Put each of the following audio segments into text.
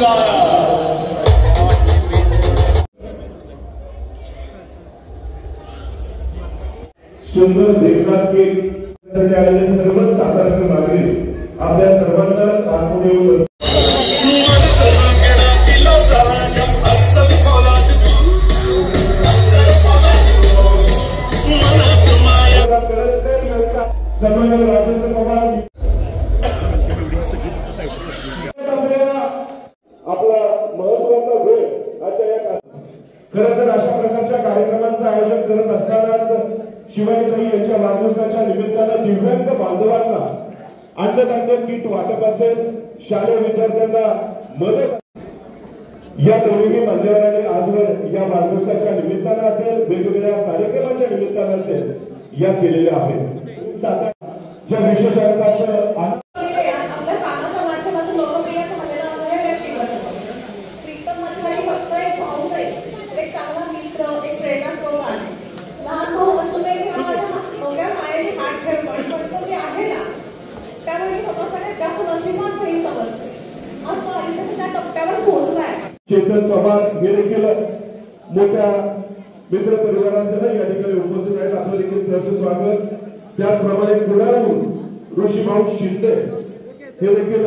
बुलाया। सुंदर देखभाल के सर्व साधारण नागरिक आपल्या सर्वांनाच आतमध्ये येऊन राजेंद्र पवार आपला महत्वाचा वेळ खरं तर अशा प्रकारच्या कार्यक्रमांचं आयोजन करत असतानाच शिवाजीताई यांच्या वाढदिवसाच्या निमित्तानं दिव्यांग बांधवांना अन्नधान्य किट वाटप असेल, शालेय विद्यार्थ्यांना मदत या दोन्ही मान्यवरांनी आजवर या वाढदिवसाच्या निमित्तानं असेल, वेगवेगळ्या कार्यक्रमाच्या निमित्तानं असेल या केलेल्या आहेत। ज्या विशेष चेतन पवार हे देखील मोठ्या मित्र परिवारासह या ठिकाणी उपस्थित आहेत। आपलं देखील सहर्ष स्वागत। त्याचप्रमाणे पुण्याहून ऋषीभाऊ शिंदे हे देखील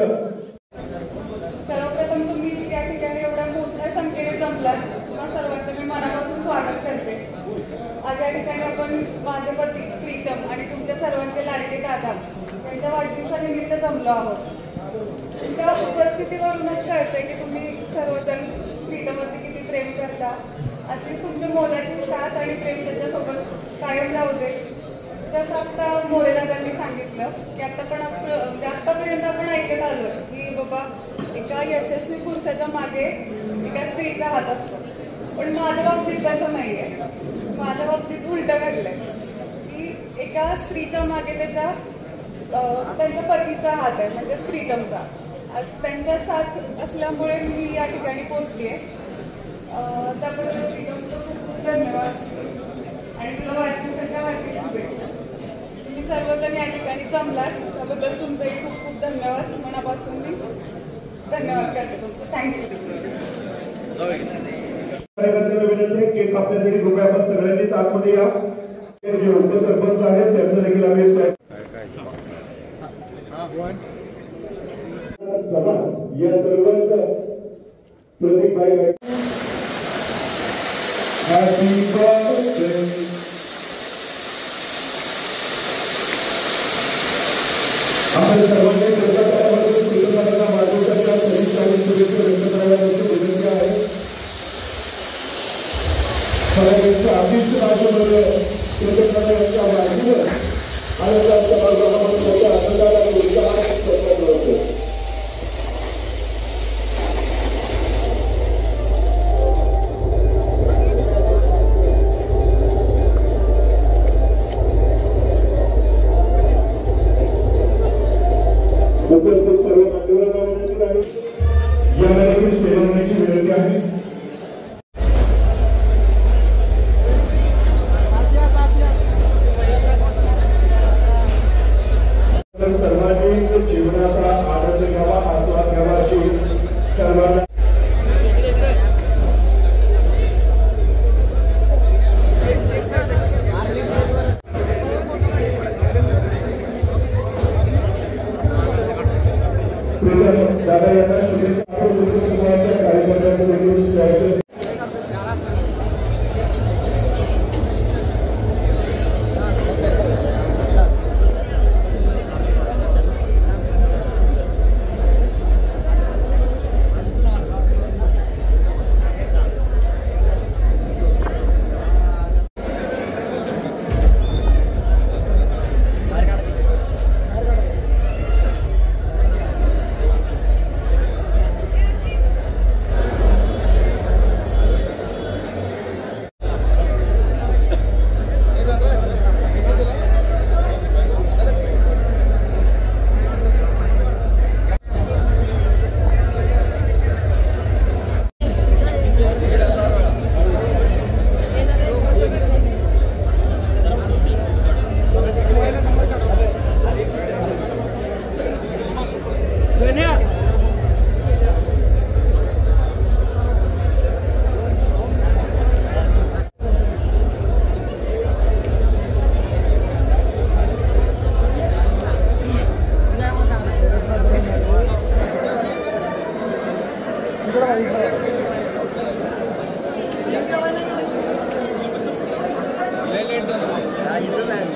सर्वप्रथम तुम्ही या ठिकाणी एवढ्या मोठ्या संख्येने जमलात किंवा सर्वांचे मी मनापासून स्वागत करते। आज या ठिकाणी आपण माझे पती प्रीतम आणि तुमच्या सर्वांचे लाडके दादा यांच्या वाढदिवसानिमित्त जमलो आहोत। तुमच्या उपस्थितीवरूनच कळतंय की तुम्ही सर्वजण प्रीतमवरती किती प्रेम करता। अशीच तुमच्या मोलाची साथ आणि प्रेम त्याच्यासोबत कायम राहू दे। जसं आता मोरेदादांनी सांगितलं की आतापर्यंत आपण ऐकत आलो की बाबा एका यशस्वी पुरुषाच्या मागे एका स्त्रीचा हात असतो, पण माझ्या बाबतीत तसं नाहीये। माझ्या बाबतीत उलटं घडलंय की एका स्त्रीच्या मागे त्यांच्या पतीचा हात आहे, म्हणजेच प्रीतमचा। आज त्यांच्या साथ असल्यामुळे मी या ठिकाणी पोहोचली आहे। त्याबद्दल प्रीतमचं खूप खूप धन्यवाद आणि तुला वाढदिवसाच्या शुभेच्छा। तुम्ही सर्वजण या ठिकाणी जमलात त्याबद्दल तुमचंही खूप खूप धन्यवाद। मनापासून मी धन्यवाद करते तुमचं। थँक्यू। विनंती केक कापण्यासाठी कृपया आपण सगळ्यांनीच आतमध्ये या। जे उपसरपंच आहेत त्यांचं देखील आम्ही या सर्वांच प्रतीक भाई हॅपी बर्थडे आपण सर्वांनी वाढदिवसाच्या शुभेच्छा व्यक्त कराव्याची विनंती आहे। अतिशय राज्यभर कृतज्ञता यांच्या वाढदिवस आनंदाच्या वर्गामध्ये मोठ्या आनंदाला उपस्थित सर्व मान्यवरांना विनंती आहे यामध्ये सेवण्याची विनंती आहे। सर्वांनी जीवनाचा आनंद घ्यावा, आस्वाद घ्यावा अशी सर्वांना दादा यांना शुभेच्छा। कार्यकर्त्यांना लेट